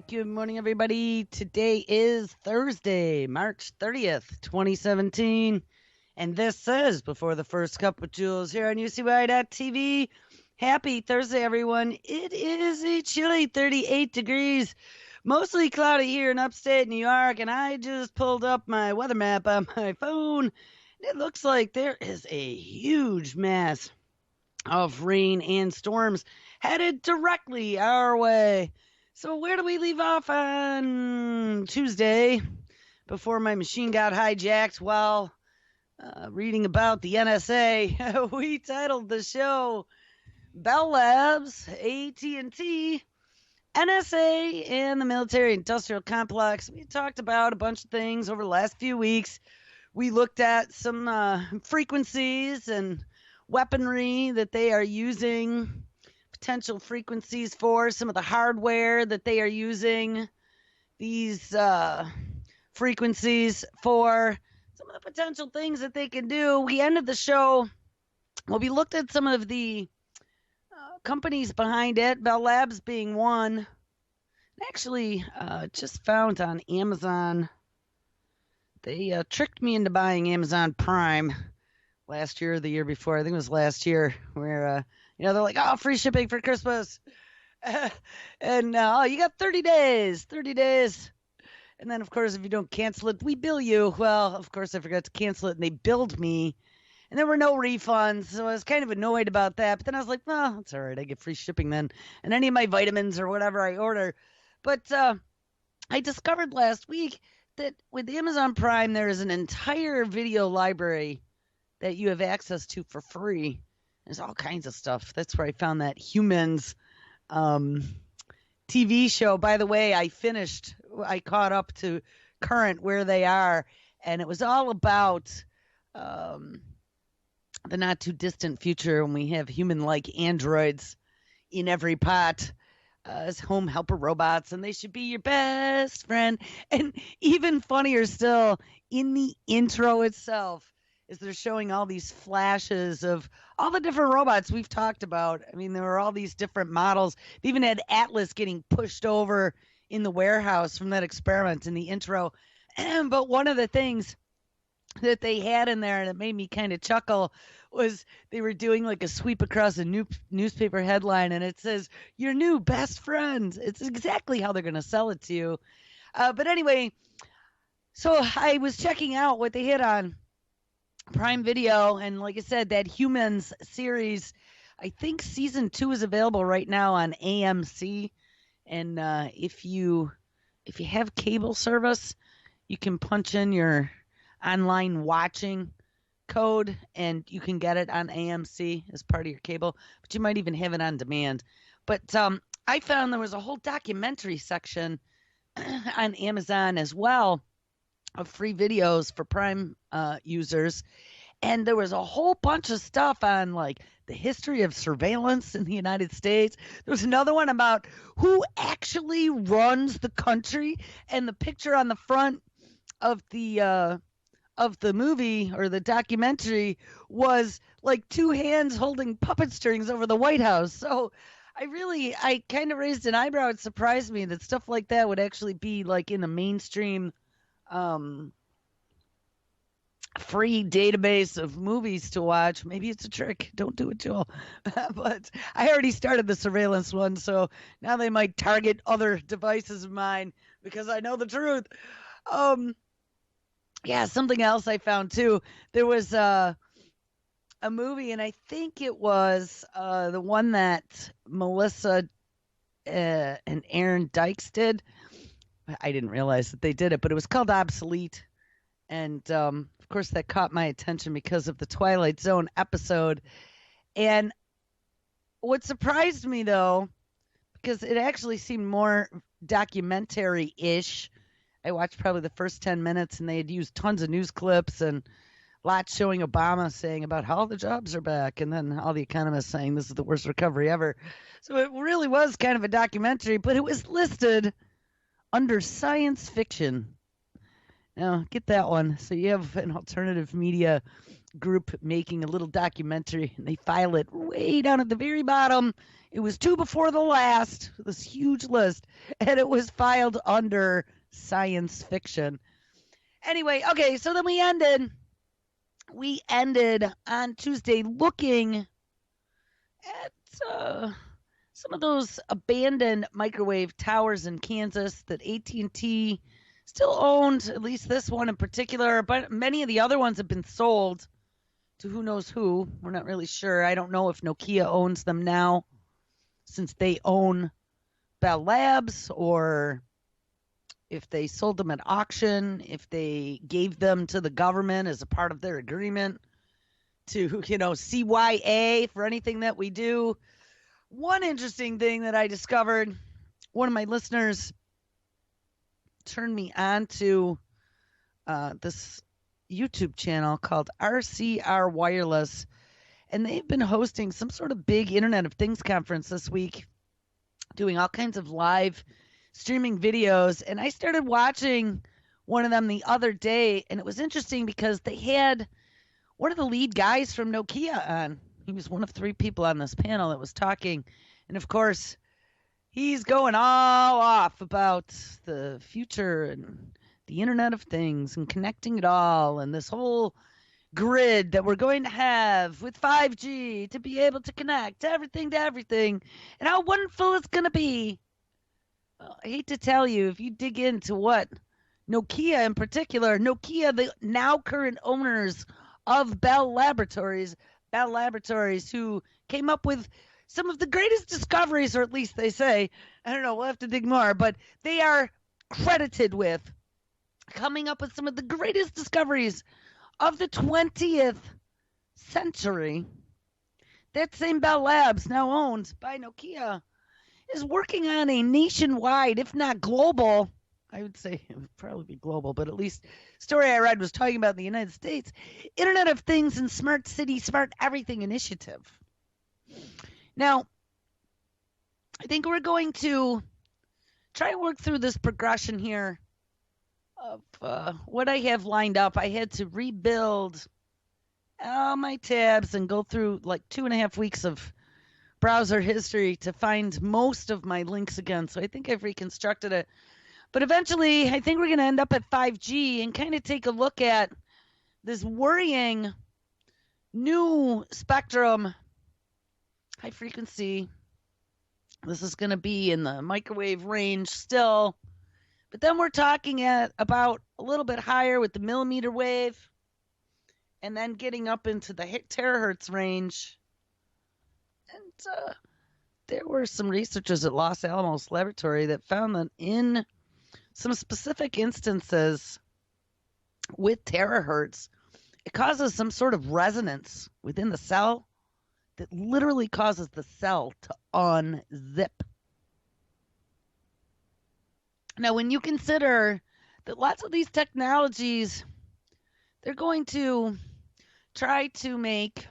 right. Good morning, everybody. Today is Thursday, March 30th, 2017. And this is Before the First Cup with Jules here on UCY.TV. Happy Thursday, everyone. It is a chilly 38 degrees, mostly cloudy here in upstate New York. And I just pulled up my weather map on my phone. It looks like there is a huge mass of rain and storms headed directly our way. So where do we leave off on Tuesday before my machine got hijacked while reading about the NSA? We titled the show Bell Labs, AT&T, NSA, and the military-industrial complex. We talked about a bunch of things over the last few weeks. We looked at some frequencies and weaponry that they are using, potential frequencies for, some of the hardware that they are using these frequencies for, some of the potential things that they can do. We ended the show, well, we looked at some of the companies behind it, Bell Labs being one. Actually, just found on Amazon, they tricked me into buying Amazon Prime last year or the year before. I think it was last year, where they're like, oh, free shipping for Christmas. And oh, you got 30 days. And then, of course, if you don't cancel it, we bill you. Well, of course, I forgot to cancel it, and they billed me. And there were no refunds, so I was kind of annoyed about that. But then I was like, well, it's all right. I get free shipping then. And any of my vitamins or whatever I order. But I discovered last week that with Amazon Prime, there is an entire video library that you have access to for free. There's all kinds of stuff. That's where I found that Humans TV show. By the way, I caught up to current where they are, and it was all about the not too distant future when we have human-like androids in every pot as home helper robots, and they should be your best friend. And even funnier still, in the intro itself, is they're showing all these flashes of all the different robots we've talked about. I mean, there were all these different models. They even had Atlas getting pushed over in the warehouse from that experiment in the intro. But one of the things that they had in there, and it made me kind of chuckle, was they were doing like a sweep across a new newspaper headline, and it says, your new best friend. It's exactly how they're going to sell it to you. But anyway, so I was checking out what they hit on Prime Video, and like I said, that Humans series, I think season 2 is available right now on AMC. And if you have cable service, you can punch in your online watching code and you can get it on AMC as part of your cable, but you might even have it on demand. But I found there was a whole documentary section on Amazon as well of free videos for Prime users. And there was a whole bunch of stuff on like the history of surveillance in the United States. There was another one about who actually runs the country, and the picture on the front of the movie or the documentary was like two hands holding puppet strings over the White House. So I kind of raised an eyebrow. It surprised me that stuff like that would actually be like in the mainstream free database of movies to watch. Maybe it's a trick. Don't do it, Joel. But I already started the surveillance one, so now they might target other devices of mine because I know the truth. Yeah, something else I found too. There was a movie, and I think it was the one that Melissa and Aaron Dykes did. I didn't realize that they did it, but it was called Obsolete. And of course, that caught my attention because of the Twilight Zone episode. And what surprised me, though, because it actually seemed more documentary-ish. I watched probably the first 10 minutes, and they had used tons of news clips and lots showing Obama saying about how the jobs are back, and then all the economists saying this is the worst recovery ever. So it really was kind of a documentary, but it was listed under science fiction. Now, get that one. So you have an alternative media group making a little documentary, and they file it way down at the very bottom It was two before the last, this huge list, and it was filed under science fiction. Anyway, okay, so then we ended on Tuesday looking at some of those abandoned microwave towers in Kansas that AT&T still owned, at least this one in particular, but many of the other ones have been sold to who knows who. We're not really sure. I don't know if Nokia owns them now since they own Bell Labs, or if they sold them at auction, if they gave them to the government as a part of their agreement to, CYA for anything that we do. One interesting thing that I discovered, one of my listeners turned me on to this YouTube channel called RCR Wireless, and they've been hosting some sort of big Internet of Things conference this week, doing all kinds of live streaming videos. And I started watching one of them the other day, and it was interesting because they had one of the lead guys from Nokia on. He was one of three people on this panel that was talking. And of course, he's going all off about the future and the Internet of Things and connecting it all and this whole grid that we're going to have with 5G to be able to connect everything to everything and how wonderful it's going to be. Well, I hate to tell you, if you dig into what Nokia in particular, Nokia, the now current owners of Bell Laboratories, who came up with some of the greatest discoveries, or at least they say, I don't know, we'll have to dig more, but they are credited with coming up with some of the greatest discoveries of the 20th century. That same Bell Labs, now owned by Nokia, is working on a nationwide, if not global, I would say it would probably be global, but at least story I read was talking about the United States, Internet of Things and Smart City, Smart Everything initiative. Now, I think we're going to try and work through this progression here of what I have lined up. I had to rebuild all my tabs and go through like 2.5 weeks of browser history to find most of my links again. So I think I've reconstructed it. But eventually, I think we're going to end up at 5G and kind of take a look at this worrying new spectrum, high frequency. This is going to be in the microwave range still. But then we're talking at about a little bit higher with the millimeter wave, and then getting up into the terahertz range. And there were some researchers at Los Alamos Laboratory that found that in some specific instances with terahertz, it causes some sort of resonance within the cell that literally causes the cell to unzip. Now, when you consider that lots of these technologies, they're going to try to make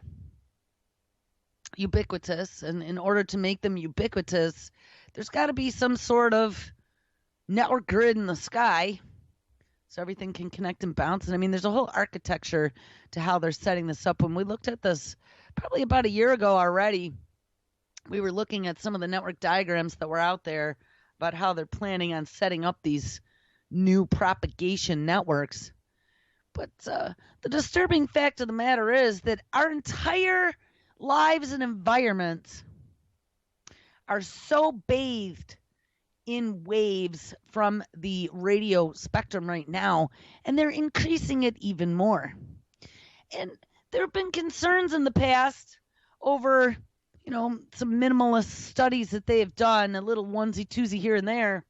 ubiquitous, and in order to make them ubiquitous, there's got to be some sort of network grid in the sky so everything can connect and bounce. And I mean, there's a whole architecture to how they're setting this up. When we looked at this probably about a year ago already, we were looking at some of the network diagrams that were out there about how they're planning on setting up these new propagation networks. But the disturbing fact of the matter is that our entire lives and environments are so bathed in waves from the radio spectrum right now, and they're increasing it even more. And there have been concerns in the past over, some minimalist studies that they have done, a little onesie-twosie here and there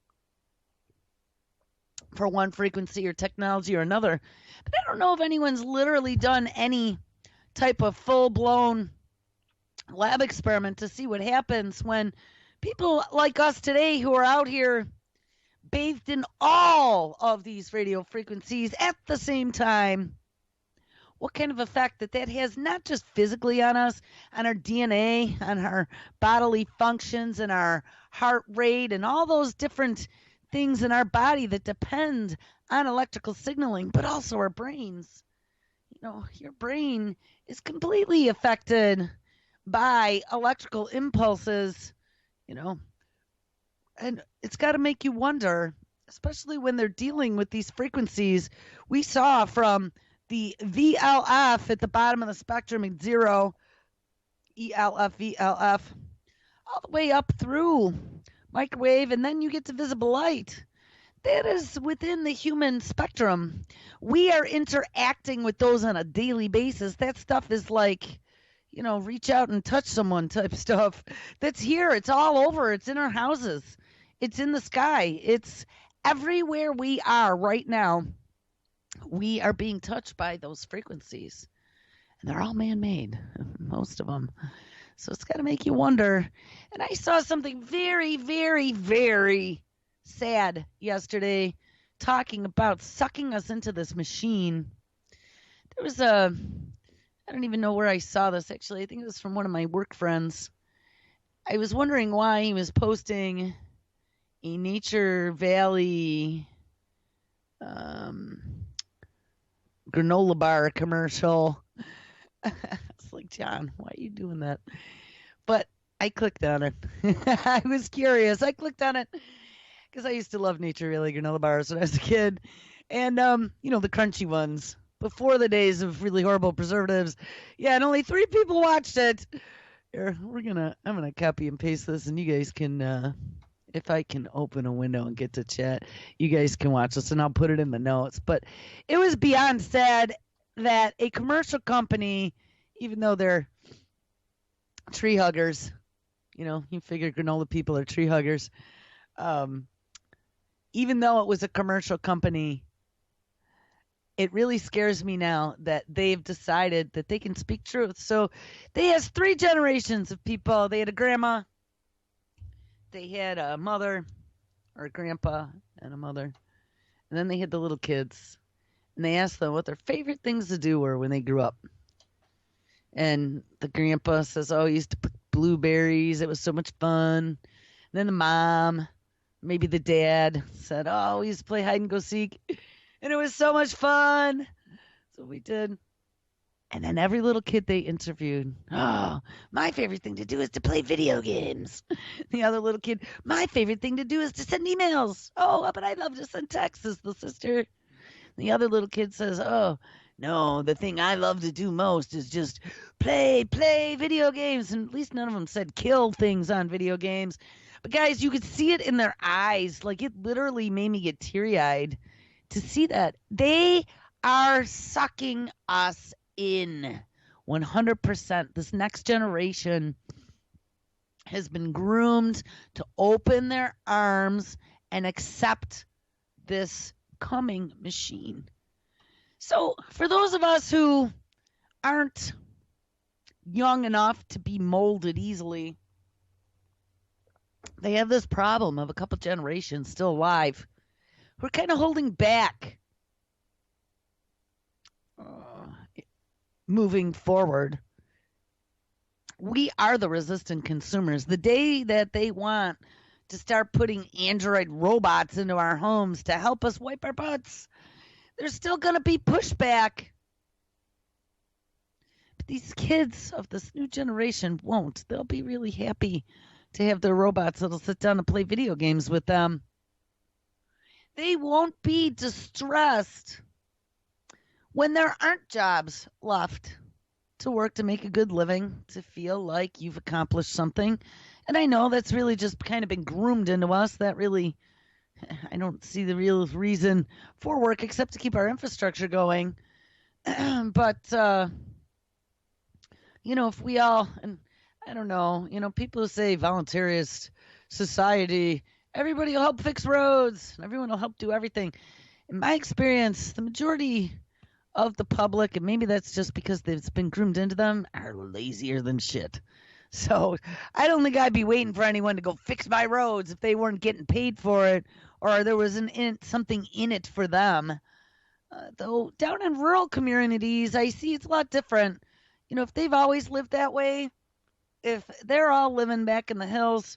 for one frequency or technology or another. But I don't know if anyone's literally done any type of full-blown lab experiment to see what happens when people like us today who are out here bathed in all of these radio frequencies at the same time, what kind of effect that has not just physically on us, on our DNA, on our bodily functions and our heart rate and all those different things in our body that depend on electrical signaling, but also our brains. Your brain is completely affected by electrical impulses you know, and it's got to make you wonder, especially when they're dealing with these frequencies we saw from the VLF at the bottom of the spectrum at 0, ELF, VLF, all the way up through microwave, and then you get to visible light. That is within the human spectrum. We are interacting with those on a daily basis. That stuff is like, reach out and touch someone type stuff. That's here. It's all over. It's in our houses. It's in the sky. It's everywhere we are right now. We are being touched by those frequencies. And they're all man made, most of them. So it's got to make you wonder. And I saw something very, very, very sad yesterday talking about sucking us into this machine. There was I don't even know where I saw this actually. I think it was from one of my work friends. I was wondering why he was posting a Nature Valley granola bar commercial. It's like, John, why are you doing that? But I clicked on it. I was curious. I clicked on it because I used to love Nature Valley granola bars when I was a kid. And, the crunchy ones before the days of really horrible preservatives. Yeah, and only 3 people watched it. Here, I'm going to copy and paste this, and you guys can, if I can open a window and get to chat, you guys can watch this, and I'll put it in the notes. But it was beyond sad that a commercial company, even though they're tree huggers, you figure granola people are tree huggers, even though it was a commercial company, it really scares me now that they've decided that they can speak truth. So they had 3 generations of people. They had a grandma, they had a mother or a grandpa and a mother, and then they had the little kids. And they asked them what their favorite things to do were when they grew up. And the grandpa says, he used to pick blueberries. It was so much fun. And then the mom, maybe the dad, said, we used to play hide and go seek. And it was so much fun. So we did. And then every little kid they interviewed, my favorite thing to do is to play video games. The other little kid, my favorite thing to do is to send emails. But I love to send texts, is the sister. The other little kid says, no, the thing I love to do most is just play video games. And at least none of them said kill things on video games. But guys, you could see it in their eyes. Like, it literally made me get teary-eyed to see that. They are sucking us in 100%. This next generation has been groomed to open their arms and accept this coming machine. So for those of us who aren't young enough to be molded easily, they have this problem of a couple generations still alive who are kind of holding back moving forward. We are the resistant consumers. The day that they want to start putting Android robots into our homes to help us wipe our butts, there's still going to be pushback. But these kids of this new generation won't. They'll be really happy to have their robots that'll sit down and play video games with them. They won't be distressed when there aren't jobs left to work to make a good living, to feel like you've accomplished something. And I know that's really just kind of been groomed into us. That really, I don't see the real reason for work except to keep our infrastructure going. But, if we all, and I don't know, people who say voluntarist society, everybody will help fix roads, and everyone will help do everything. In my experience, the majority of the public, and maybe that's just because it's been groomed into them, are lazier than shit. So I don't think I'd be waiting for anyone to go fix my roads if they weren't getting paid for it, or there was something in it for them. Though down in rural communities, I see it's a lot different. If they've always lived that way, if they're all living back in the hills,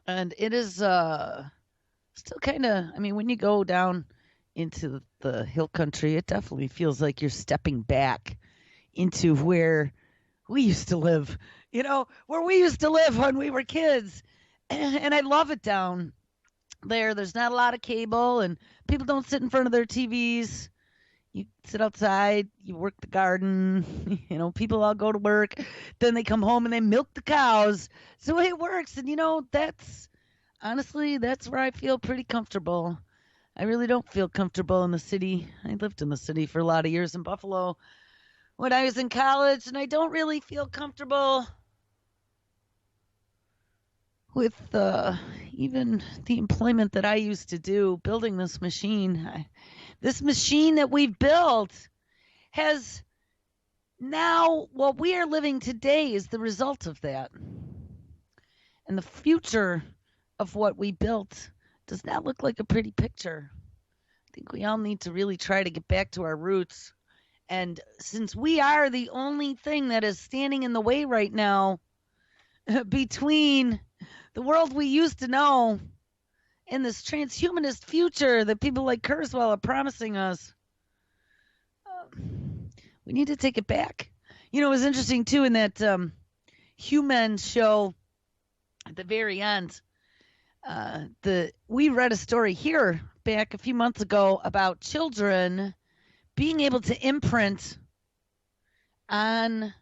and it is still kind of, when you go down into the hill country, it definitely feels like you're stepping back into where we used to live, where we used to live when we were kids. And I love it down there. There's not a lot of cable, and people don't sit in front of their TVs. You sit outside, you work the garden, people all go to work, then they come home and they milk the cows. So it works. And, that's honestly, that's where I feel pretty comfortable. I really don't feel comfortable in the city. I lived in the city for a lot of years in Buffalo when I was in college, and I don't really feel comfortable with even the employment that I used to do building this machine. This machine that we've built has now, what we are living today is the result of that. And the future of what we built does not look like a pretty picture. I think we all need to really try to get back to our roots. And since we are the only thing that is standing in the way right now between the world we used to know and this transhumanist future that people like Kurzweil are promising us, we need to take it back. It was interesting, too, in that Human show at the very end. We read a story here back a few months ago about children being able to imprint on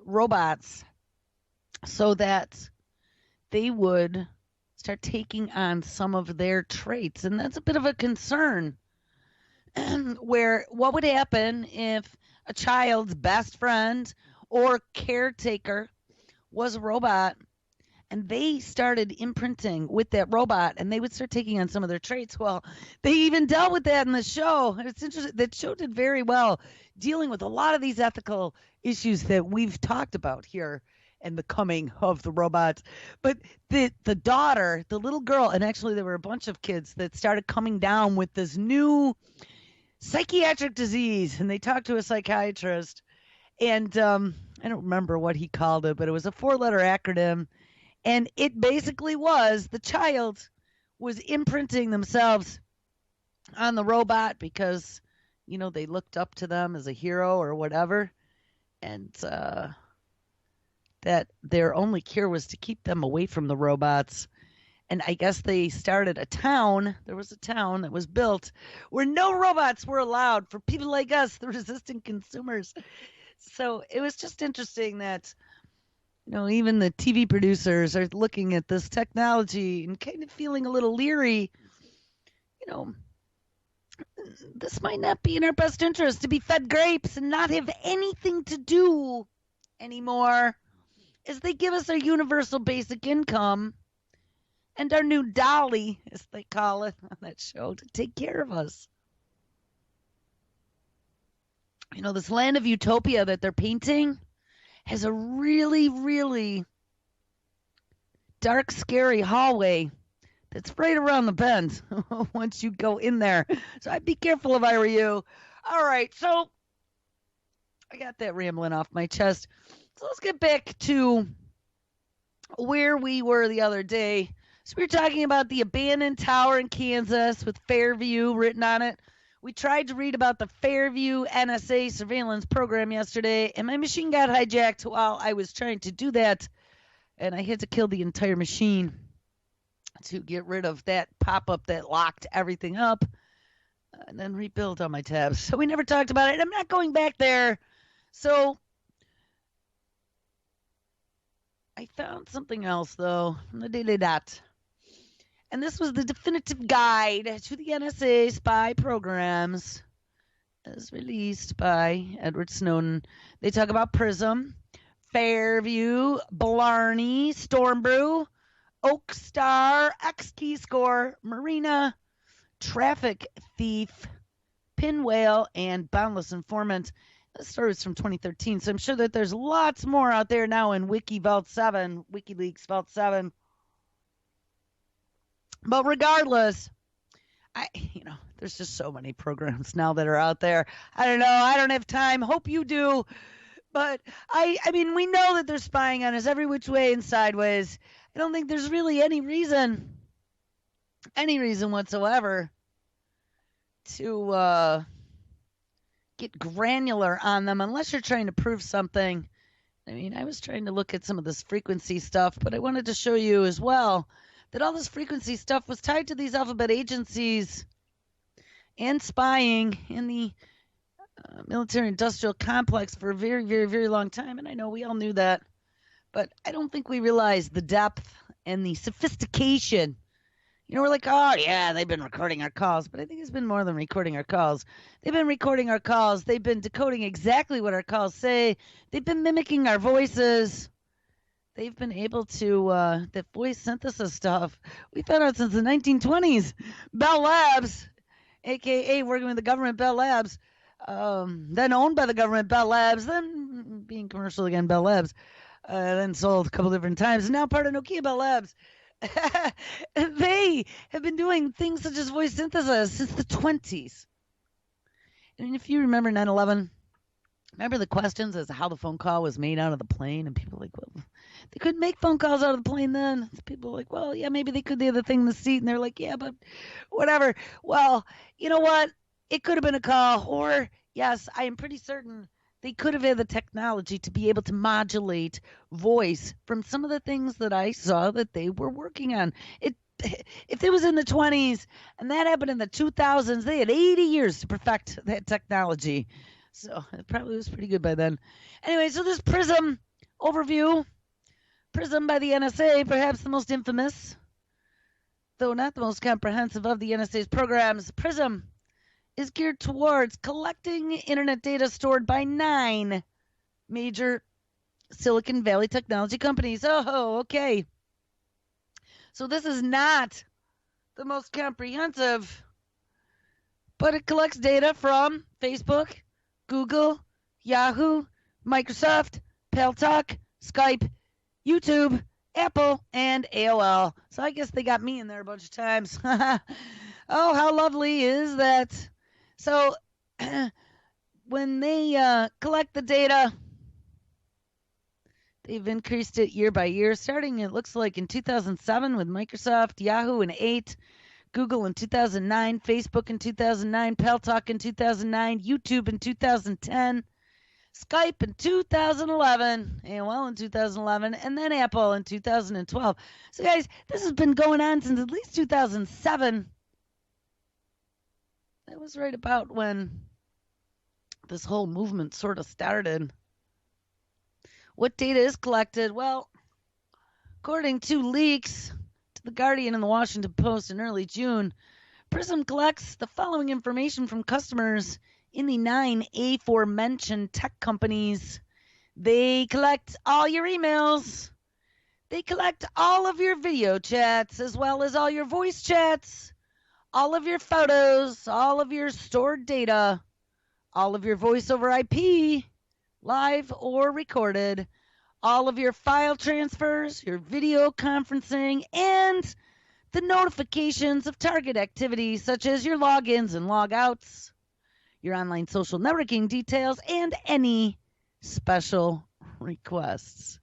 robots so that they would start taking on some of their traits. And that's a bit of a concern. Where what would happen if a child's best friend or caretaker was a robot and they started imprinting with that robot and they would start taking on some of their traits? Well, they even dealt with that in the show. And it's interesting. That show did very well dealing with a lot of these ethical issues that we've talked about here and the coming of the robots. But the daughter, the little girl, and actually there were a bunch of kids that started coming down with this new psychiatric disease, and they talked to a psychiatrist, and I don't remember what he called it, but it was a 4-letter acronym, and it basically was the child was imprinting themselves on the robot because, they looked up to them as a hero or whatever, and that their only cure was to keep them away from the robots. And I guess they started a town. There was a town that was built where no robots were allowed for people like us, the resistant consumers. So it was just interesting that, even the TV producers are looking at this technology and kind of feeling a little leery. This might not be in our best interest to be fed grapes and not have anything to do anymore as they give us our universal basic income and our new dolly, as they call it on that show, to take care of us. This land of utopia that they're painting has a really, really dark, scary hallway that's right around the bend once you go in there. So I'd be careful if I were you. All right, so I got that rambling off my chest. So let's get back to where we were the other day. So we were talking about the abandoned tower in Kansas with Fairview written on it. We tried to read about the Fairview NSA surveillance program yesterday, and my machine got hijacked while I was trying to do that, and I had to kill the entire machine to get rid of that pop-up that locked everything up, and then rebuild all my tabs. So we never talked about it. I'm not going back there. So I found something else, though, from the Daily Dot. And this was the definitive guide to the NSA spy programs as released by Edward Snowden. They talk about PRISM, Fairview, Blarney, Stormbrew, Oak Star, X-Keyscore, Marina, Traffic Thief, Pinwhale, and Boundless Informant. This story is from 2013, so I'm sure that there's lots more out there now in WikiVault 7, WikiLeaks Vault 7. But regardless, there's just so many programs now that are out there. I don't know. I don't have time. Hope you do. But I mean, we know that they're spying on us every which way and sideways. I don't think there's really any reason whatsoever to get granular on them unless you're trying to prove something I mean, I was trying to look at some of this frequency stuff, but I wanted to show you as well that all this frequency stuff was tied to these alphabet agencies and spying in the military industrial complex for a very, very, very long time. And I know we all knew that, but I don't think we realized the depth and the sophistication. You know, we're like, oh, yeah, they've been recording our calls, but I think it's been more than recording our calls. They've been recording our calls. They've been decoding exactly what our calls say. They've been mimicking our voices. They've been able to, the voice synthesis stuff. We found out since the 1920s. Bell Labs, a.k.a. working with the government, Bell Labs, then owned by the government, Bell Labs, then being commercial again, Bell Labs, then sold a couple different times, and now part of Nokia Bell Labs. They have been doing things such as voice synthesis since the 20s. And if you remember 9/11, remember the questions as to how the phone call was made out of the plane? And people were like, well, they couldn't make phone calls out of the plane then. So people were like, well, yeah, maybe they could. They had the thing in the seat. And they're like, yeah, but whatever. Well, you know what? It could have been a call. Or, yes, I am pretty certain they could have had the technology to be able to modulate voice from some of the things that I saw that they were working on. If it was in the 20s and that happened in the 2000s, they had 80 years to perfect that technology. So it probably was pretty good by then. Anyway, so this PRISM overview, PRISM by the NSA, perhaps the most infamous, though not the most comprehensive of the NSA's programs. PRISM is geared towards collecting internet data stored by 9 major Silicon Valley technology companies. Oh, okay. So this is not the most comprehensive, but it collects data from Facebook, Google, Yahoo, Microsoft, Paltalk, Skype, YouTube, Apple, and AOL. So I guess they got me in there a bunch of times. Oh, how lovely is that? So when they collect the data, they've increased it year by year, starting, it looks like, in 2007 with Microsoft, Yahoo in 8, Google in 2009, Facebook in 2009, Paltalk in 2009, YouTube in 2010, Skype in 2011, AOL in 2011, and then Apple in 2012. So, guys, this has been going on since at least 2007. That was right about when this whole movement sort of started. What data is collected? Well, according to leaks to The Guardian and The Washington Post in early June, PRISM collects the following information from customers in the 9 aforementioned tech companies. They collect all your emails. They collect all of your video chats, as well as all your voice chats, all of your photos, all of your stored data, all of your voice over IP, live or recorded, all of your file transfers, your video conferencing, and the notifications of target activities such as your logins and logouts, your online social networking details, and any special requests.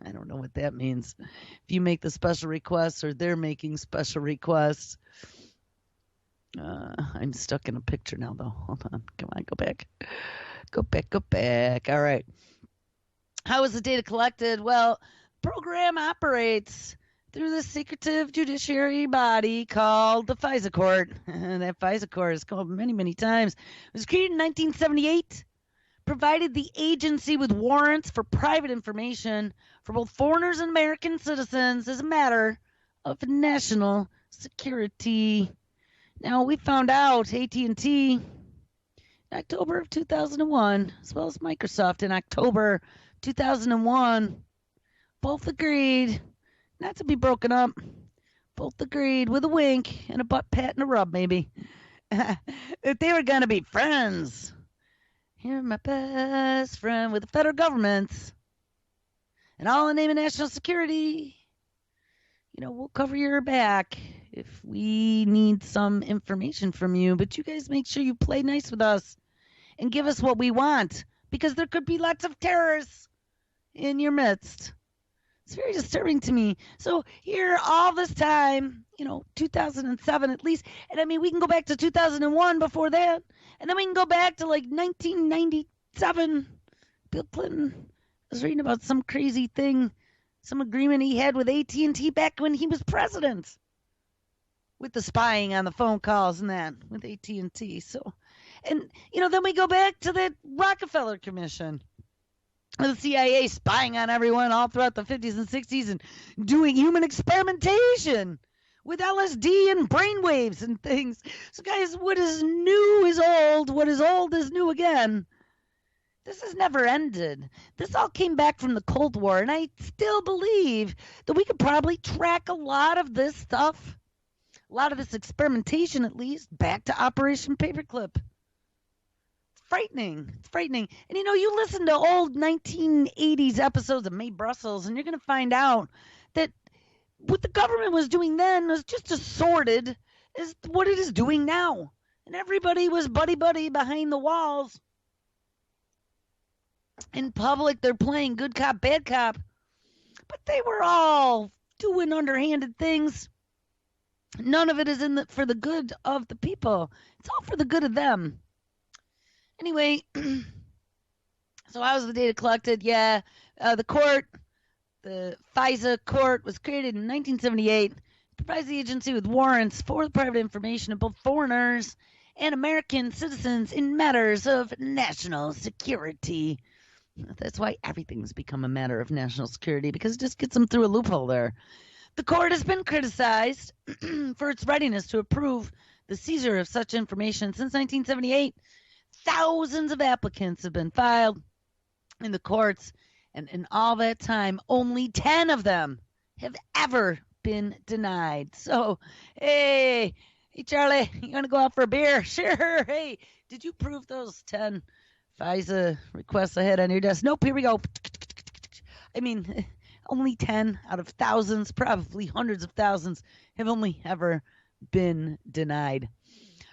I don't know what that means. If you make the special requests or they're making special requests. I'm stuck in a picture now, though. Hold on. Come on, go back. Go back. All right. How is the data collected? Well, the program operates through the secretive judiciary body called the FISA Court. And that FISA Court is called many, many times. It was created in 1978, provided the agency with warrants for private information for both foreigners and American citizens as a matter of national security. Now, we found out AT&T in October of 2001, as well as Microsoft in October 2001, both agreed not to be broken up. Both agreed with a wink and a butt pat and a rub, maybe, that they were going to be friends. You're my best friend with the federal government. And all in the name of national security. You know, we'll cover your back if we need some information from you. But you guys make sure you play nice with us and give us what we want, because there could be lots of terrorists in your midst. It's very disturbing to me. So here, all this time, 2007 at least, and I mean, we can go back to 2001 before that, and then we can go back to like 1997, Bill Clinton, was reading about some crazy thing, some agreement he had with AT&T back when he was president, with the spying on the phone calls and that with AT&T. So, and then we go back to that Rockefeller Commission, the CIA spying on everyone all throughout the 50s and 60s and doing human experimentation with LSD and brainwaves and things. So, guys, what is new is old. What is old is new again. This has never ended. This all came back from the Cold War, and I still believe that we could probably track a lot of this stuff, a lot of this experimentation at least, back to Operation Paperclip. It's frightening. It's frightening. And you listen to old 1980s episodes of Mae Brussels, and you're going to find out that what the government was doing then was just as sordid as what it is doing now. And everybody was buddy-buddy behind the walls. In public, they're playing good cop, bad cop. But they were all doing underhanded things. None of it is for the good of the people. It's all for the good of them. Anyway, so how was the data collected? Yeah, the FISA court was created in 1978. It provides the agency with warrants for the private information of both foreigners and American citizens in matters of national security. That's why everything's become a matter of national security, because it just gets them through a loophole there. The court has been criticized for its readiness to approve the seizure of such information since 1978. Thousands of applicants have been filed in the courts, and in all that time, only 10 of them have ever been denied. So, hey, Charlie, you want to go out for a beer? Sure. Hey, did you prove those 10 FISA requests I had on your desk? Nope, here we go. I mean, only 10 out of thousands, probably hundreds of thousands, have only ever been denied.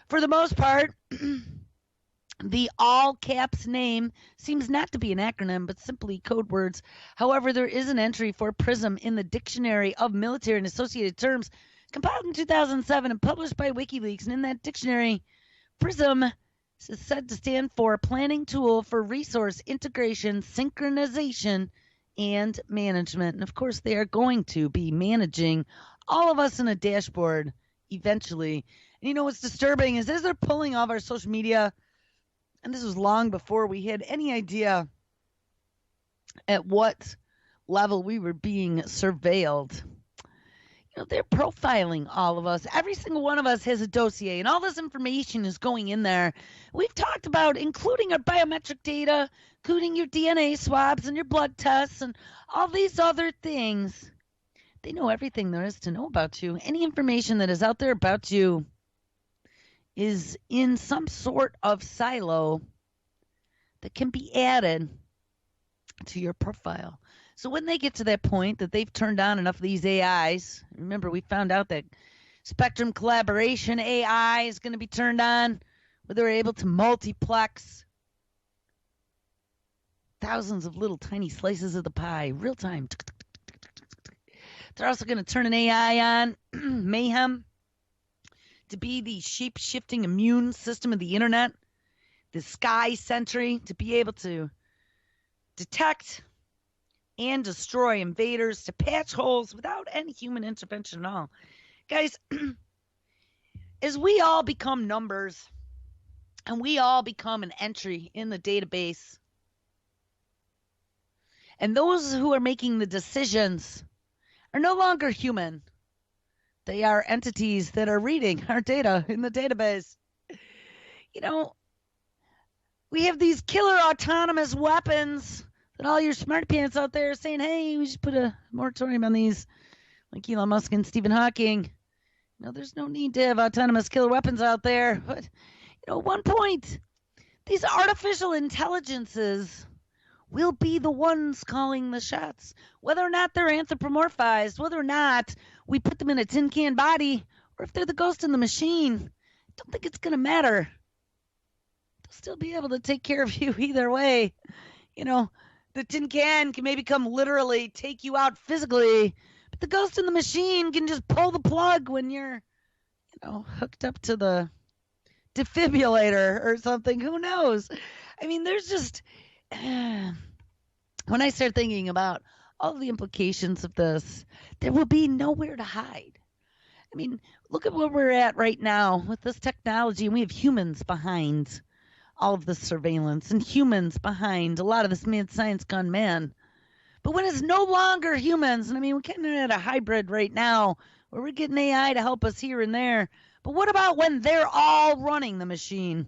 For the most part, the all caps name seems not to be an acronym, but simply code words. However, there is an entry for PRISM in the Dictionary of Military and Associated Terms, compiled in 2007 and published by WikiLeaks. And in that dictionary, PRISM is said to stand for Planning Tool for Resource Integration, Synchronization, and Management. And of course, they are going to be managing all of us in a dashboard eventually. And what's disturbing is as they're pulling off our social media, and this was long before we had any idea at what level we were being surveilled. They're profiling all of us. Every single one of us has a dossier, and all this information is going in there. We've talked about including our biometric data, including your DNA swabs and your blood tests and all these other things. They know everything there is to know about you. Any information that is out there about you is in some sort of silo that can be added to your profile. So when they get to that point that they've turned on enough of these AIs, remember we found out that Spectrum Collaboration AI is going to be turned on, where they're able to multiplex thousands of little tiny slices of the pie, real time. They're also going to turn an AI on, Mayhem, to be the shape-shifting immune system of the internet, the Sky Sentry, to be able to detect and destroy invaders, to patch holes without any human intervention at all. Guys, as we all become numbers and we all become an entry in the database, and those who are making the decisions are no longer human. They are entities that are reading our data in the database. We have these killer autonomous weapons that all your smart pants out there are saying, hey, we should put a moratorium on these, like Elon Musk and Stephen Hawking. There's no need to have autonomous killer weapons out there. But, at one point, these artificial intelligences will be the ones calling the shots. Whether or not they're anthropomorphized, whether or not we put them in a tin can body, or if they're the ghost in the machine, I don't think it's going to matter. They'll still be able to take care of you either way. The tin can maybe come literally take you out physically, but the ghost in the machine can just pull the plug when you're, hooked up to the defibrillator or something. Who knows? I mean, there's just when I start thinking about all the implications of this, there will be nowhere to hide. I mean, look at where we're at right now with this technology, and we have humans behind all of this surveillance and humans behind a lot of this mad science gone man. But when it's no longer humans, and I mean, we're getting at a hybrid right now where we're getting AI to help us here and there. But what about when they're all running the machine?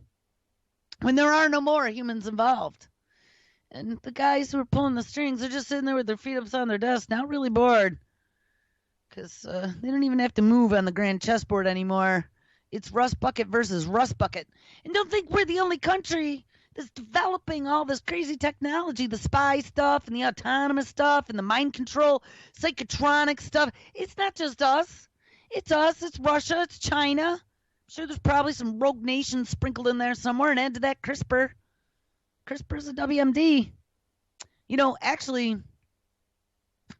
When there are no more humans involved? And the guys who are pulling the strings are just sitting there with their feet up on their desk, now really bored. Because they don't even have to move on the grand chessboard anymore. It's Rust Bucket versus Rust Bucket. And don't think we're the only country that's developing all this crazy technology, the spy stuff and the autonomous stuff and the mind control, psychotronic stuff. It's not just us. It's us, it's Russia, it's China. I'm sure there's probably some rogue nations sprinkled in there somewhere. And add to that CRISPR. CRISPR's a WMD. You know, actually,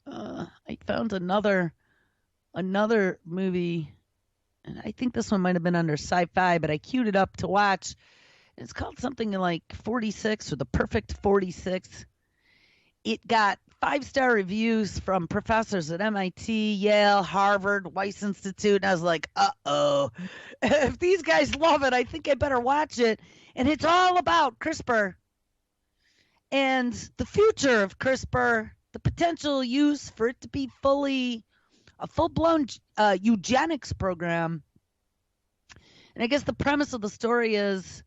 I found another movie, and I think this one might have been under sci-fi, but I queued it up to watch. It's called something like 46 or The Perfect 46. It got 5-star reviews from professors at MIT, Yale, Harvard, Weiss Institute, and I was like, uh-oh. If these guys love it, I think I better watch it. And it's all about CRISPR and the future of CRISPR, the potential use for it to be a full-blown eugenics program. And I guess the premise of the story is,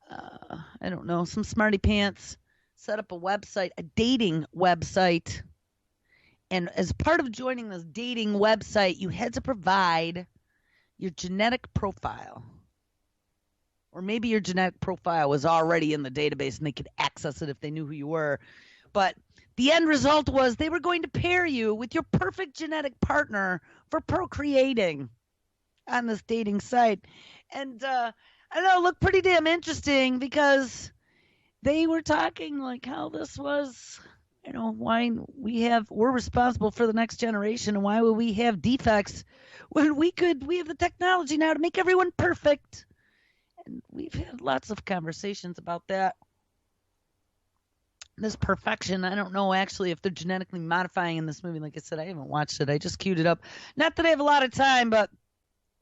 I don't know, some smarty pants set up a website, a dating website. And as part of joining this dating website, you had to provide your genetic profile. Or maybe your genetic profile was already in the database and they could access it if they knew who you were. But the end result was they were going to pair you with your perfect genetic partner for procreating on this dating site. And I don't know, it looked pretty damn interesting because they were talking like how this was, you know, why we're responsible for the next generation, and why would we have defects when we have the technology now to make everyone perfect. And we've had lots of conversations about that. This perfection, I don't know actually if they're genetically modifying in this movie. Like I said, I haven't watched it. I just queued it up. Not that I have a lot of time, but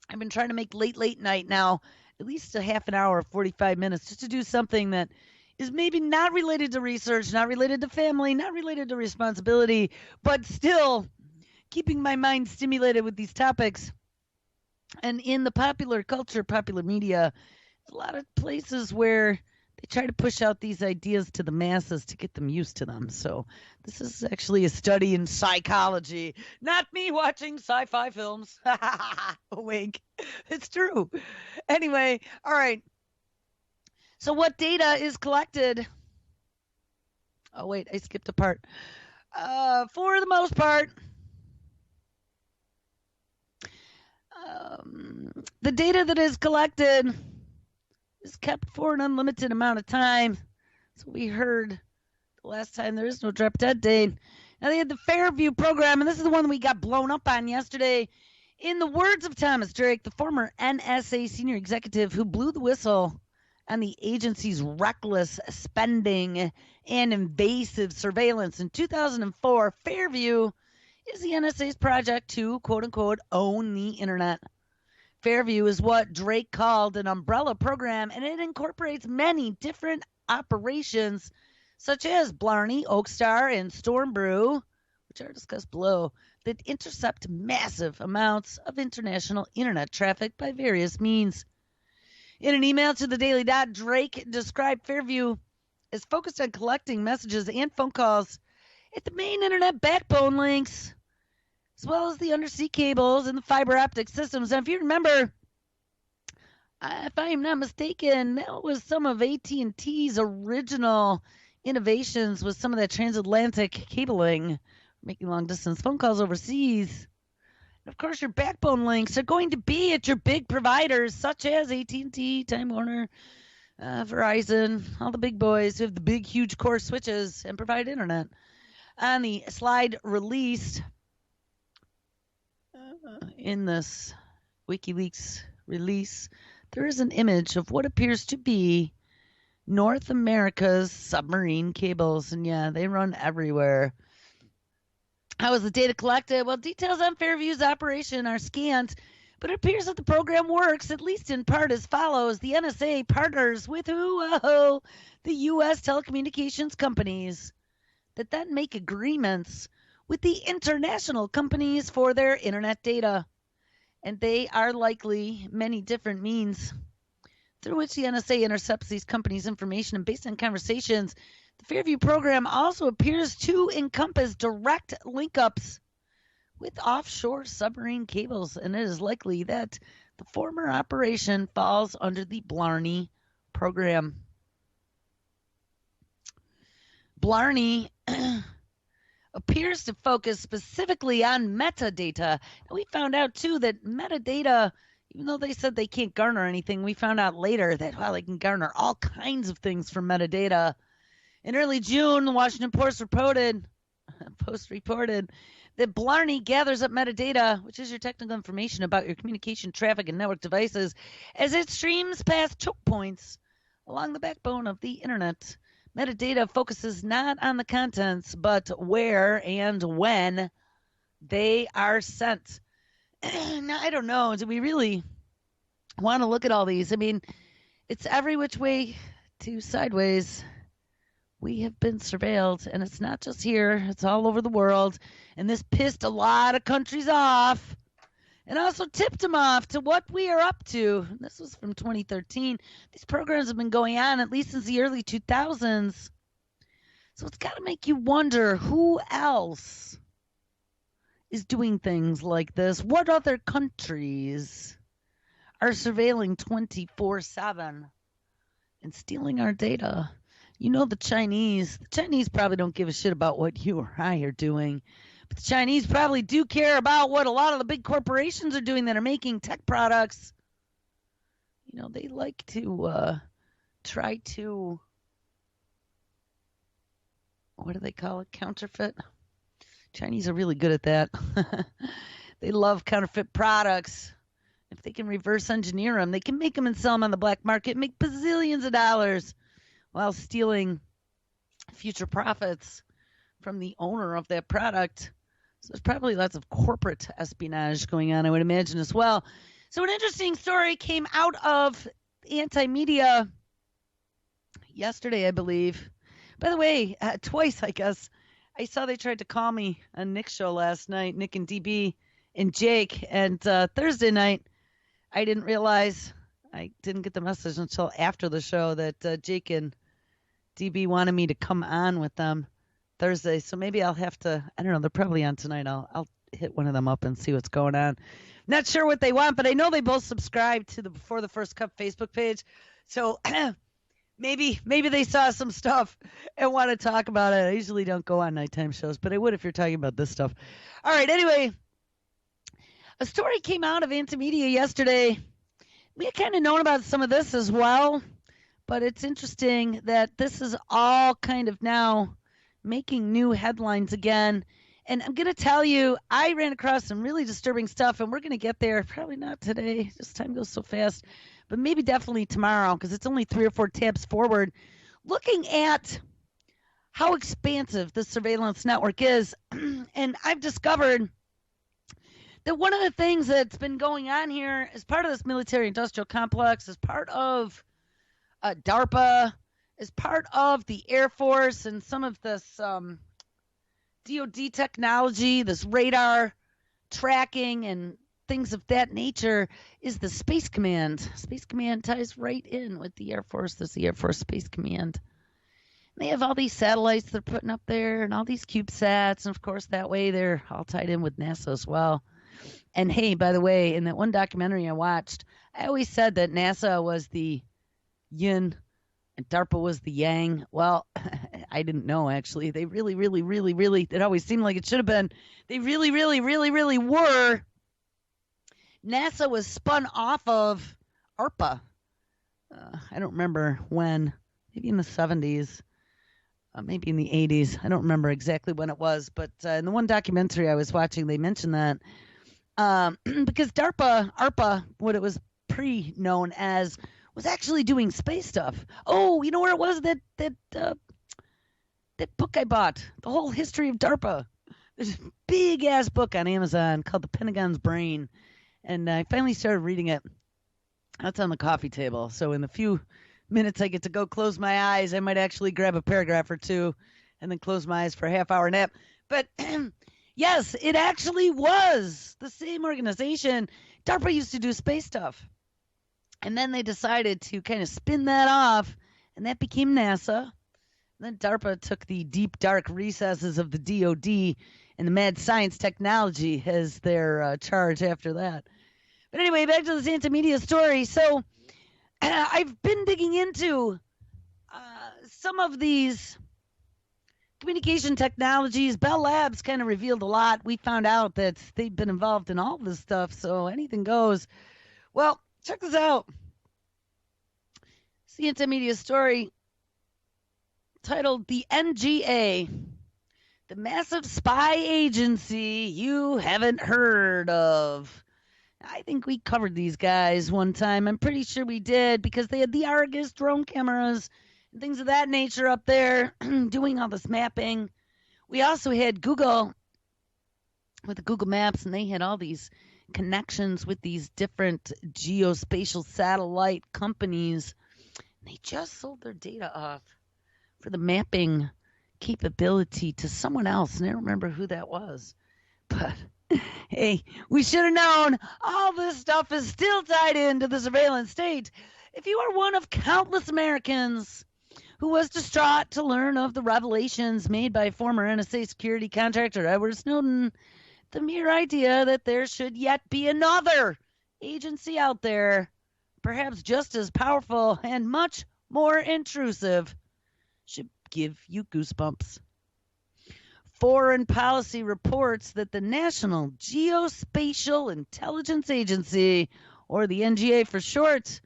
I've been trying to make late night now, at least a half an hour or 45 minutes, just to do something that is maybe not related to research, not related to family, not related to responsibility, but still keeping my mind stimulated with these topics. And in the popular culture, popular media, a lot of places where they try to push out these ideas to the masses to get them used to them. So this is actually a study in psychology, not me watching sci-fi films. Wink. It's true. Anyway, all right. So what data is collected? Oh, wait, I skipped a part. For the most part, the data that is collected is kept for an unlimited amount of time. So we heard the last time there is no drop dead date. Now they had the Fairview program, and this is the one that we got blown up on yesterday. In the words of Thomas Drake, the former NSA senior executive who blew the whistle on the agency's reckless spending and invasive surveillance in 2004, Fairview is the NSA's project to, quote-unquote, own the internet. Fairview is what Drake called an umbrella program, and it incorporates many different operations, such as Blarney, Oakstar, and Storm Brew, which are discussed below, that intercept massive amounts of international internet traffic by various means. In an email to the Daily Dot, Drake described Fairview as focused on collecting messages and phone calls at the main internet backbone links, as well as the undersea cables and the fiber optic systems. And if you remember, if I am not mistaken, that was some of AT&T's original innovations with some of that transatlantic cabling, making long-distance phone calls overseas. And of course, your backbone links are going to be at your big providers, such as AT&T, Time Warner, Verizon, all the big boys who have the big, huge core switches and provide internet. On the slide released in this WikiLeaks release, there is an image of what appears to be North America's submarine cables. And yeah, they run everywhere. How was the data collected? Well, details on Fairview's operation are scant, but it appears that the program works, at least in part, as follows. The NSA partners with who? Oh, the U.S. telecommunications companies that then make agreements with the international companies for their internet data. And they are likely many different means through which the NSA intercepts these companies' information. And based on conversations, the Fairview program also appears to encompass direct link-ups with offshore submarine cables, and it is likely that the former operation falls under the Blarney program. Blarney appears to focus specifically on metadata. And we found out, too, that metadata, even though they said they can't garner anything, we found out later that, well, they can garner all kinds of things from metadata. In early June, the Washington Post reported that Blarney gathers up metadata, which is your technical information about your communication traffic and network devices, as it streams past choke points along the backbone of the internet. Metadata focuses not on the contents, but where and when they are sent. Now, I don't know. Do we really want to look at all these? I mean, it's every which way to sideways. We have been surveilled, and it's not just here. It's all over the world. And this pissed a lot of countries off and also tipped them off to what we are up to. This was from 2013. These programs have been going on at least since the early 2000s. So it's got to make you wonder who else is doing things like this. What other countries are surveilling 24/7 and stealing our data? You know, the Chinese probably don't give a shit about what you or I are doing. But the Chinese probably do care about what a lot of the big corporations are doing that are making tech products. You know, they like to try to, what do they call it? Counterfeit? Chinese are really good at that. They love counterfeit products. If they can reverse engineer them, they can make them and sell them on the black market, make bazillions of dollars while stealing future profits from the owner of that product. So there's probably lots of corporate espionage going on, I would imagine, as well. So an interesting story came out of Anti-Media yesterday, I believe. By the way, twice, I guess, I saw they tried to call me on Nick's show last night, Nick and DB and Jake. And Thursday night, I didn't realize, I didn't get the message until after the show that Jake and DB wanted me to come on with them Thursday. So maybe I'll have to, I don't know, they're probably on tonight. I'll hit one of them up and see what's going on. Not sure what they want, but I know they both subscribe to the Before the First Cup Facebook page. So maybe they saw some stuff and want to talk about it. I usually don't go on nighttime shows, but I would if you're talking about this stuff. All right, anyway, a story came out of Antimedia yesterday. We had kind of known about some of this as well, but it's interesting that this is all kind of now making new headlines again. And I'm going to tell you, I ran across some really disturbing stuff, and we're going to get there. Probably not today. This time goes so fast. But maybe definitely tomorrow, because it's only 3 or 4 tabs forward. Looking at how expansive the surveillance network is, and I've discovered that one of the things that's been going on here as part of this military-industrial complex, as part of DARPA, as part of the Air Force and some of this DoD technology, this radar tracking and things of that nature, is the Space Command. Space Command ties right in with the Air Force. There's the Air Force Space Command. And they have all these satellites they're putting up there and all these CubeSats. And, of course, that way they're all tied in with NASA as well. And, hey, by the way, in that one documentary I watched, I always said that NASA was the yin and DARPA was the yang. Well, I didn't know, actually. They really, it always seemed like it should have been. They really were. NASA was spun off of ARPA. I don't remember when. Maybe in the 70s. Maybe in the 80s. I don't remember exactly when it was. But in the one documentary I was watching, they mentioned that. Because ARPA, what it was pre-known as, was actually doing space stuff. Oh, you know where it was? That book I bought, The Whole History of DARPA. There's a big ass book on Amazon called The Pentagon's Brain, and I finally started reading it. That's on the coffee table. So in the few minutes I get to go close my eyes, I might actually grab a paragraph or two and then close my eyes for a half-hour nap. But yes, it actually was the same organization. DARPA used to do space stuff. And then they decided to kind of spin that off, and that became NASA. And then DARPA took the deep, dark recesses of the DoD and the mad science technology as their charge after that. But anyway, back to the Santa Media story. So I've been digging into some of these communication technologies. Bell Labs kind of revealed a lot. We found out that they've been involved in all this stuff, so anything goes. Well, check this out. Santa Media story titled The NGA, the massive spy agency you haven't heard of. I think we covered these guys one time. I'm pretty sure we did because they had the Argus drone cameras and things of that nature up there doing all this mapping. We also had Google with the Google Maps, and they had all these connections with these different geospatial satellite companies. They just sold their data off for the mapping capability to someone else, and I don't remember who that was. But hey, we should have known. All this stuff is still tied into the surveillance state. If you are one of countless Americans who was distraught to learn of the revelations made by former NSA security contractor Edward Snowden, the mere idea that there should yet be another agency out there, perhaps just as powerful and much more intrusive, should give you goosebumps. Foreign policy reports that the National Geospatial Intelligence Agency, or the NGA for short,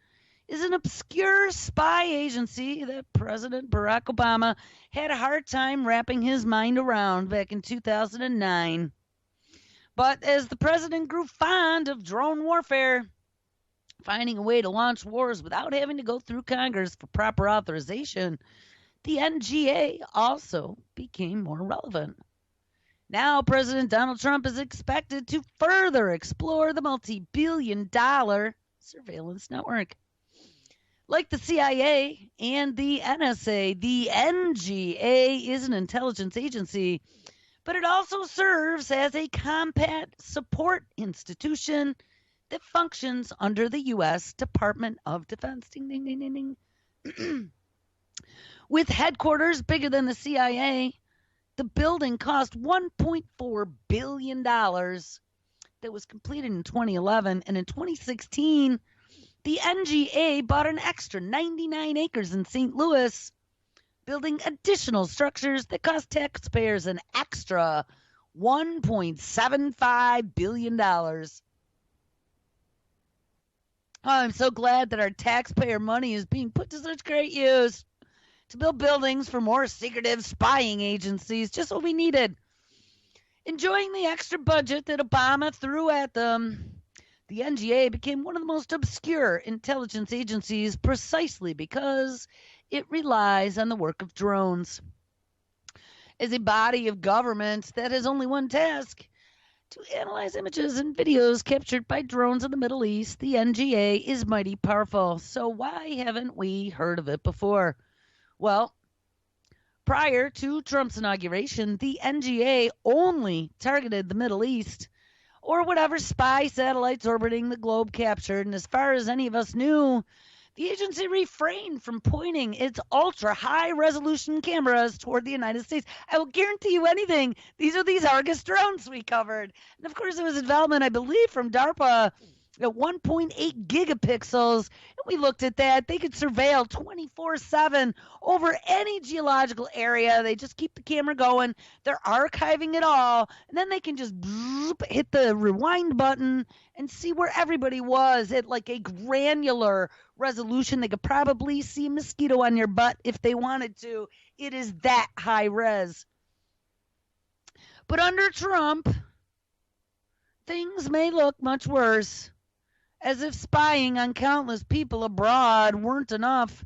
is an obscure spy agency that President Barack Obama had a hard time wrapping his mind around back in 2009. But as the president grew fond of drone warfare, finding a way to launch wars without having to go through Congress for proper authorization, the NGA also became more relevant. Now, President Donald Trump is expected to further explore the multi-billion-dollar surveillance network. Like the CIA and the NSA, the NGA is an intelligence agency, but it also serves as a combat support institution that functions under the U.S. Department of Defense. Ding, ding, ding, ding, ding. With headquarters bigger than the CIA, the building cost $1.4 billion. That was completed in 2011. And in 2016, the NGA bought an extra 99 acres in St. Louis, building additional structures that cost taxpayers an extra $1.75 billion. Oh, I'm so glad that our taxpayer money is being put to such great use to build buildings for more secretive spying agencies, just what we needed. Enjoying the extra budget that Obama threw at them, the NGA became one of the most obscure intelligence agencies precisely because it relies on the work of drones. As a body of government that has only one task, to analyze images and videos captured by drones in the Middle East, the NGA is mighty powerful. So why haven't we heard of it before? Well, prior to Trump's inauguration, the NGA only targeted the Middle East or whatever spy satellites orbiting the globe captured. And as far as any of us knew, the agency refrained from pointing its ultra-high resolution cameras toward the United States. I will guarantee you anything. These are these Argus drones we covered. And of course, it was a development, I believe, from DARPA at 1.8 gigapixels. And we looked at that. They could surveil 24/7 over any geological area. They just keep the camera going. They're archiving it all. And then they can just hit the rewind button and see where everybody was at like a granular resolution. They could probably see a mosquito on your butt if they wanted to. It is that high res. But under Trump, things may look much worse. As if spying on countless people abroad weren't enough.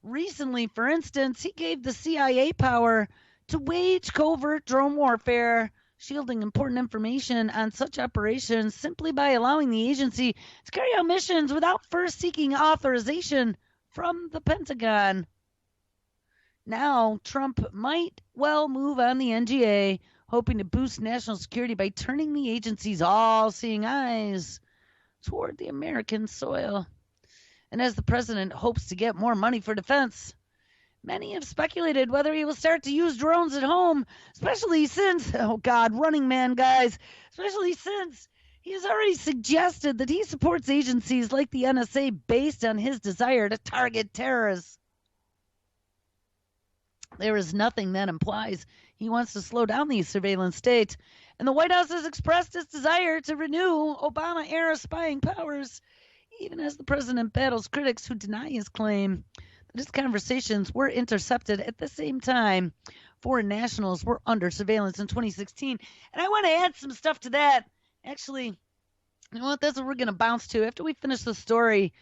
Recently, for instance, he gave the CIA power to wage covert drone warfare, shielding important information on such operations simply by allowing the agency to carry out missions without first seeking authorization from the Pentagon. Now, Trump might well move on the NGA, hoping to boost national security by turning the agency's all seeing eyes toward the American soil. And as the president hopes to get more money for defense, many have speculated whether he will start to use drones at home, especially since, oh God, running man, guys, especially since he has already suggested that he supports agencies like the NSA based on his desire to target terrorists. There is nothing that implies he wants to slow down these surveillance states, and the White House has expressed its desire to renew Obama-era spying powers, even as the president battles critics who deny his claim that his conversations were intercepted at the same time foreign nationals were under surveillance in 2016. And I want to add some stuff to that. Actually, you know what? That's what we're going to bounce to. After we finish the story,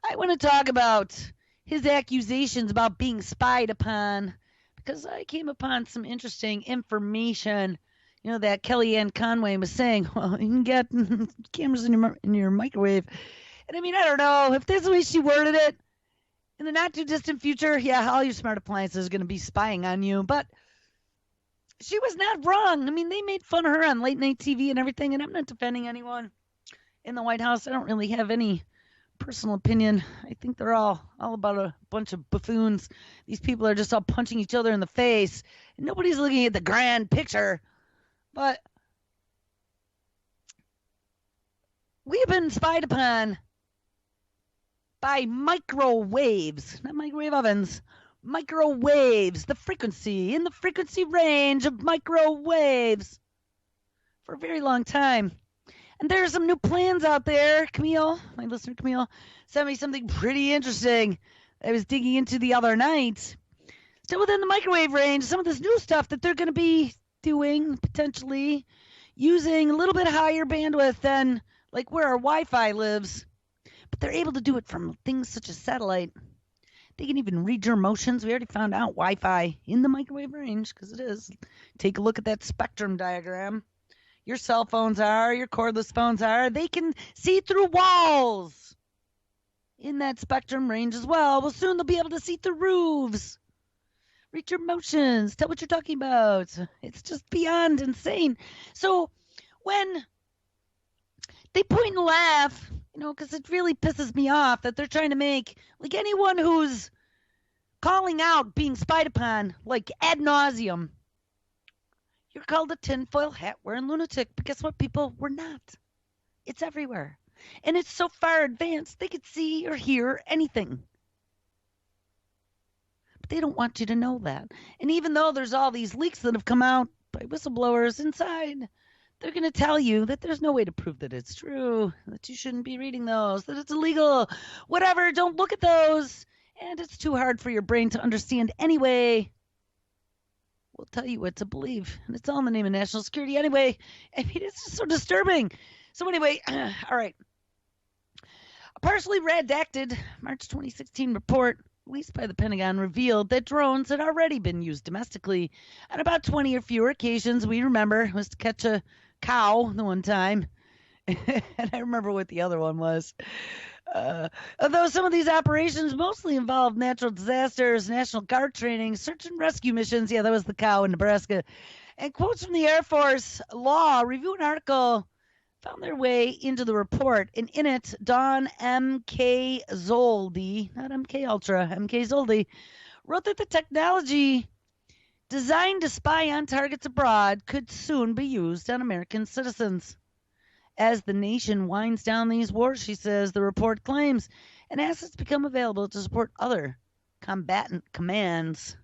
I want to talk about his accusations about being spied upon, because I came upon some interesting information. You know, that Kellyanne Conway was saying, well, you can get cameras in your microwave. And I mean, I don't know if that's the way she worded it. In the not too distant future, yeah, all your smart appliances are going to be spying on you. But she was not wrong. I mean, they made fun of her on late night TV and everything, and I'm not defending anyone in the White House. I don't really have any personal opinion. I think they're all about a bunch of buffoons. These people are just all punching each other in the face, and nobody's looking at the grand picture. But we have been spied upon by microwaves, not microwave ovens, microwaves, the frequency, in the frequency range of microwaves for a very long time. And there are some new plans out there. Camille, my listener Camille, sent me something pretty interesting I was digging into the other night. Still within the microwave range, some of this new stuff that they're going to be doing, potentially, using a little bit higher bandwidth than like where our Wi-Fi lives. But they're able to do it from things such as satellite. They can even read your emotions. We already found out Wi-Fi in the microwave range, because it is. Take a look at that spectrum diagram. Your cell phones are, your cordless phones are. They can see through walls in that spectrum range as well. Well, soon they'll be able to see through roofs. Read your emotions. Tell what you're talking about. It's just beyond insane. So when they point and laugh, you know, because it really pisses me off that they're trying to make, like, anyone who's calling out being spied upon, like, ad nauseum, you're called a tinfoil hat wearing lunatic. But guess what, people? We're not. It's everywhere. And it's so far advanced, they could see or hear anything. But they don't want you to know that. And even though there's all these leaks that have come out by whistleblowers inside, they're going to tell you that there's no way to prove that it's true, that you shouldn't be reading those, that it's illegal, whatever, don't look at those, and it's too hard for your brain to understand anyway. We'll tell you what to believe, and it's all in the name of national security anyway. I mean, it's just so disturbing. So anyway, all right. A partially redacted March 2016 report released by the Pentagon revealed that drones had already been used domestically on about 20 or fewer occasions. We remember it was to catch a cow the one time, and I remember what the other one was. Although some of these operations mostly involved natural disasters, National Guard training, search and rescue missions. Yeah, that was the cow in Nebraska. And quotes from the Air Force Law Review an article found their way into the report. And in it, Don M.K. Zoldi, not M.K. Ultra, M.K. Zoldi, wrote that the technology designed to spy on targets abroad could soon be used on American citizens. As the nation winds down these wars, she says, the report claims, and assets become available to support other combatant commands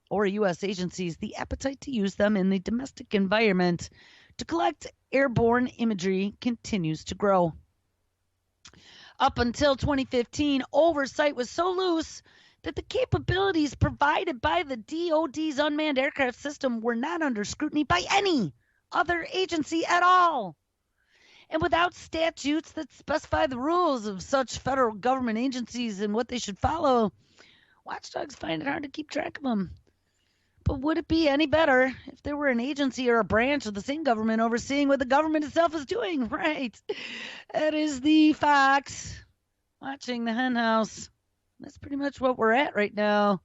or U.S. agencies, the appetite to use them in the domestic environment to collect airborne imagery continues to grow. Up until 2015, oversight was so loose that the capabilities provided by the DoD's unmanned aircraft system were not under scrutiny by any other agency at all. And without statutes that specify the rules of such federal government agencies and what they should follow, watchdogs find it hard to keep track of them. But would it be any better if there were an agency or a branch of the same government overseeing what the government itself is doing? Right. That is the fox watching the henhouse. That's pretty much what we're at right now.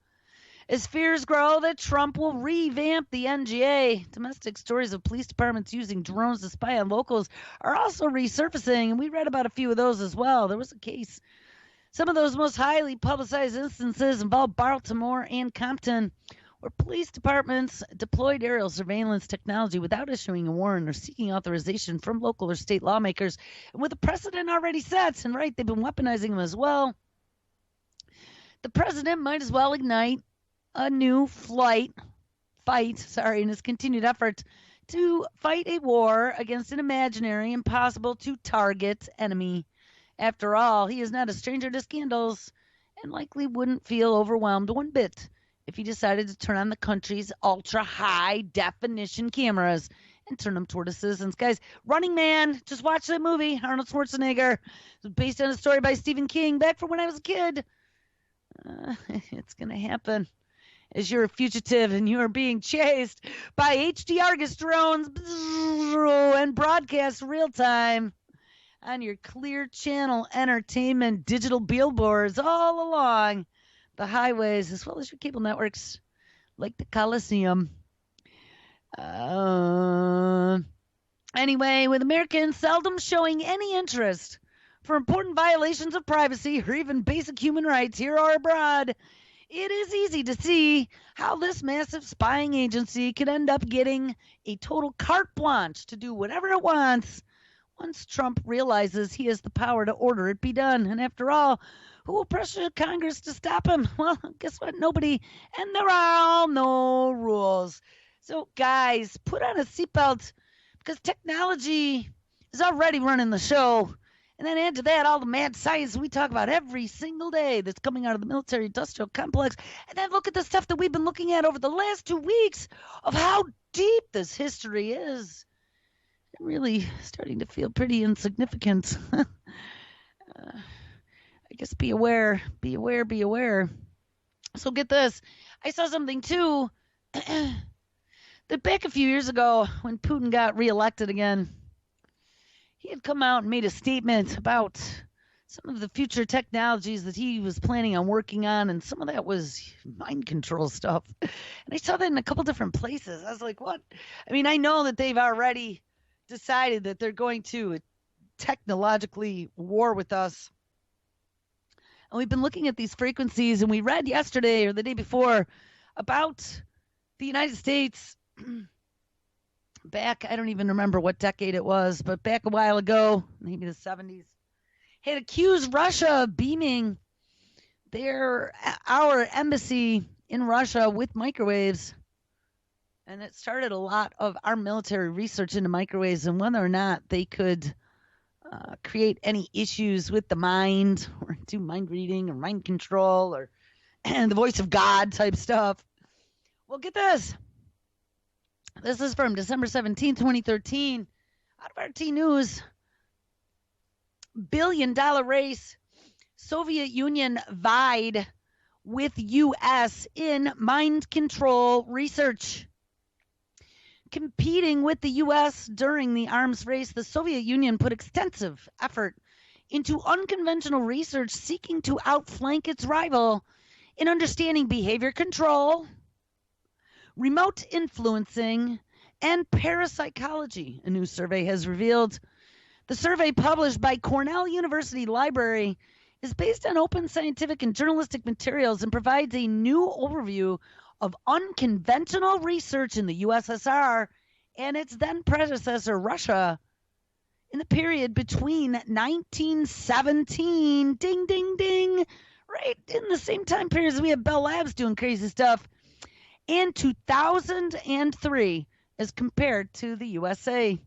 As fears grow that Trump will revamp the NGA, domestic stories of police departments using drones to spy on locals are also resurfacing, and we read about a few of those as well. There was a case. Some of those most highly publicized instances involved Baltimore and Compton, where police departments deployed aerial surveillance technology without issuing a warrant or seeking authorization from local or state lawmakers. And with a precedent already set, and right, they've been weaponizing them as well, the president might as well ignite a new fight in his continued effort to fight a war against an imaginary, impossible to target enemy. After all, he is not a stranger to scandals and likely wouldn't feel overwhelmed one bit if he decided to turn on the country's ultra-high definition cameras and turn them toward the citizens. Guys, Running Man, just watch that movie, Arnold Schwarzenegger. It's based on a story by Stephen King back from when I was a kid. It's going to happen. As you're a fugitive and you are being chased by HD Argus drones and broadcast real time on your Clear Channel Entertainment digital billboards all along the highways, as well as your cable networks like the Coliseum. Anyway, with Americans seldom showing any interest for important violations of privacy or even basic human rights here or abroad, it is easy to see how this massive spying agency could end up getting a total carte blanche to do whatever it wants once Trump realizes he has the power to order it be done. And after all, who will pressure Congress to stop him? Well, guess what? Nobody. And there are no rules. So, guys, put on a seatbelt because technology is already running the show. And then add to that all the mad science we talk about every single day that's coming out of the military-industrial complex. And then look at the stuff that we've been looking at over the last 2 weeks of how deep this history is. I'm really starting to feel pretty insignificant. I guess be aware. So get this. I saw something, too, that back a few years ago when Putin got reelected again, he had come out and made a statement about some of the future technologies that he was planning on working on, and some of that was mind control stuff. And I saw that in a couple different places. I was like, what? I mean, I know that they've already decided that they're going to technologically war with us. And we've been looking at these frequencies, and we read yesterday or the day before about the United States back, I don't even remember what decade it was, but back a while ago, maybe the 70s, had accused Russia of beaming our embassy in Russia with microwaves. And it started a lot of our military research into microwaves and whether or not they could create any issues with the mind or do mind reading or mind control or the voice of God type stuff. Well, get this. This is from December 17, 2013, out of RT News. Billion-dollar race. Soviet Union vied with U.S. in mind control research. Competing with the U.S. during the arms race, the Soviet Union put extensive effort into unconventional research seeking to outflank its rival in understanding behavior control, remote influencing, and parapsychology, a new survey has revealed. The survey, published by Cornell University Library, is based on open scientific and journalistic materials and provides a new overview of unconventional research in the USSR and its then predecessor, Russia, in the period between 1917, ding, ding, ding, right in the same time period as we have Bell Labs doing crazy stuff, and 2003 as compared to the USA.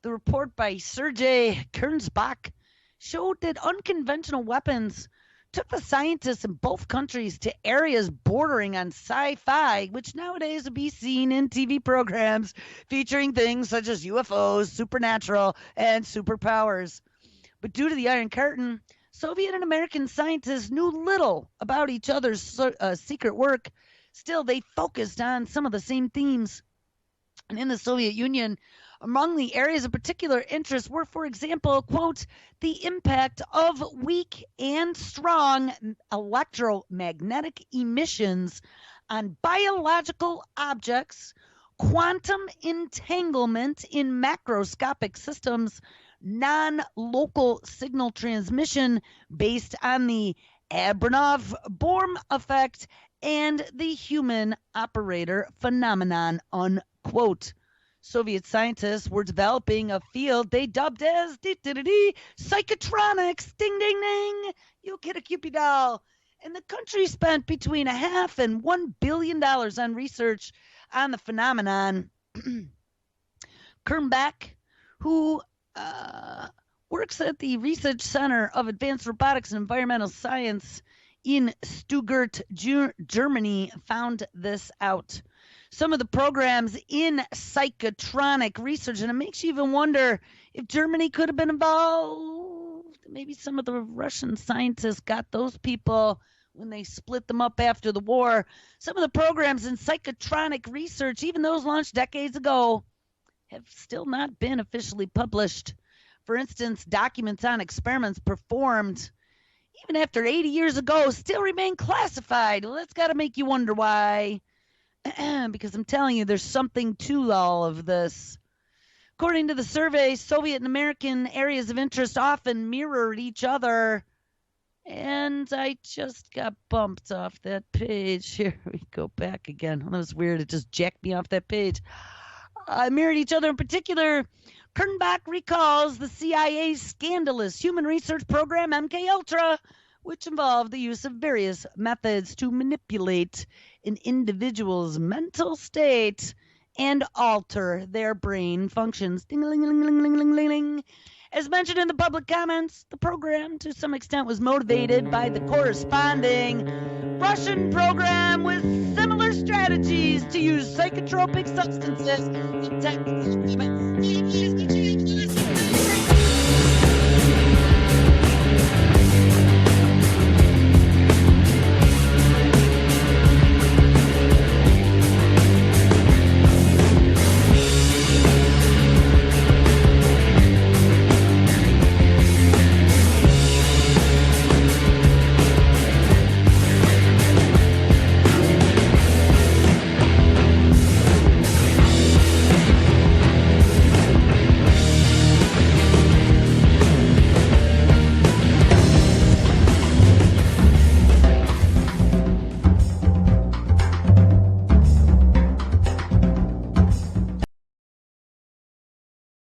The report by Sergei Kernsbach showed that unconventional weapons took the scientists in both countries to areas bordering on sci-fi, which nowadays would be seen in TV programs featuring things such as UFOs, supernatural, and superpowers. But due to the Iron Curtain, Soviet and American scientists knew little about each other's secret work. Still, they focused on some of the same themes. And in the Soviet Union, among the areas of particular interest were, for example, quote, the impact of weak and strong electromagnetic emissions on biological objects, quantum entanglement in macroscopic systems, non-local signal transmission based on the Abramov-Bohm effect, and the human operator phenomenon, unquote. Soviet scientists were developing a field they dubbed as psychotronics. Ding, ding, ding. You'll get a Cupid doll. And the country spent between $500 and $1 billion on research on the phenomenon. Kernbach, who works at the Research Center of Advanced Robotics and Environmental Science in Stuttgart, Germany, found this out. Some of the programs in psychotronic research, and it makes you even wonder if Germany could have been involved. Maybe some of the Russian scientists got those people when they split them up after the war. Some of the programs in psychotronic research, even those launched decades ago, have still not been officially published. For instance, documents on experiments performed even after 80 years ago still remain classified. Well, that's got to make you wonder why. Because I'm telling you, there's something to all of this. According to the survey, Soviet and American areas of interest often mirrored each other. And I just got bumped off that page. Here we go back again. That was weird. It just jacked me off that page. Mirrored each other in particular. Kernbach recalls the CIA's scandalous human research program MKUltra, which involved the use of various methods to manipulate an individual's mental state and alter their brain functions. Ding-a-ling-a-ling-a-ling-a-ling-a-ling. As mentioned in the public comments, the program to some extent was motivated by the corresponding Russian program with similar strategies to use psychotropic substances.